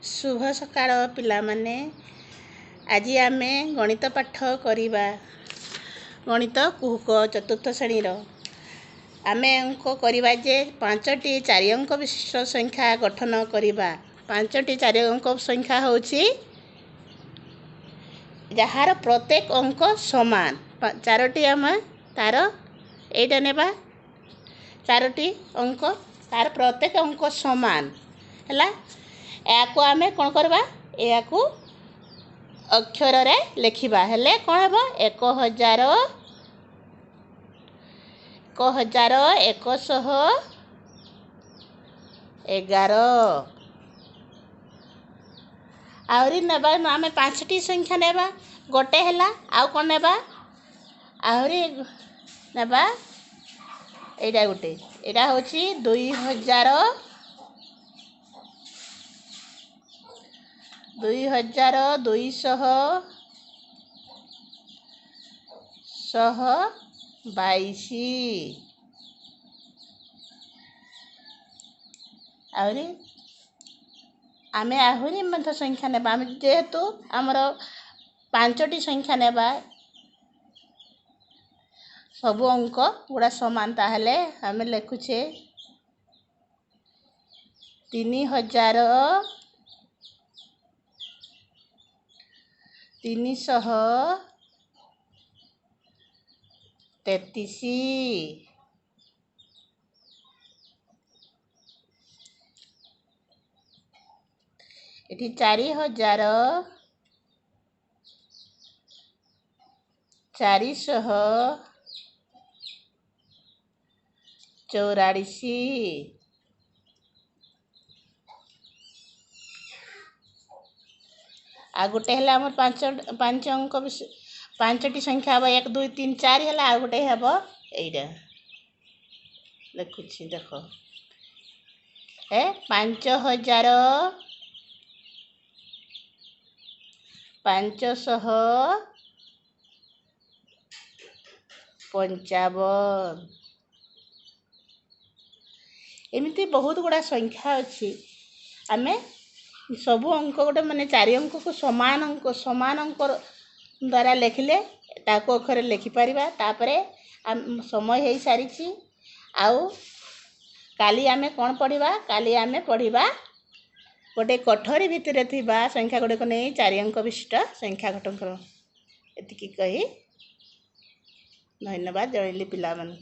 शुभ सकाळ पिलामाने। आज आमे गणित पाठ करिबा। गणित कुहक चतुर्थ श्रेणीर आमे अंक करिबा जे 5टी 4 अंक विशिष्ट संख्या गठन करिबा। 5टी 4 अंक संख्या होछि जहार प्रत्येक अंक समान। 4टी आम तार एटा नेबा 4टी अंक तार प्रत्येक अंक समान हैला। याकू आमे कोन करबा याकू अक्षर रे लिखिबा हेले कोन हेबो 1111 आउरी नेबा आमे 5टी संख्या नेबा गोटे हैला आउ कोन नेबा आउरी नेबा एटा गोटे एटा होछि 2222 आउरी आमे आहुरी मध्य संख्या नेबा आमे जेहेतु हमर 5टी संख्या नेबा सब अंक गुड़ा समान ताहले आमे लिखुछे 3333 एठी 4484 आ गोटे हैला हमर 5 अंक 5टी संख्या हबो 1 2 3 4 हैला आ गोटे हबो एइडा लिखुछि देखो 5555 एमिति बहुत गुड़ा संख्या अछि। आमे सब अंक गोटे माने 4 अंक को समान अंक द्वारा लिखले ताको अक्षर लिखि परिबा। तापरे समय हेई सारिछि आउ काली आमे कोन पढिबा काली आमे पढिबा गोटे कठोरी भितरे थिबा संख्या गोटे को नै 4 अंक विशिष्ट संख्या गठन करो। एतिकी कही धन्यवाद जणैली पिलामान।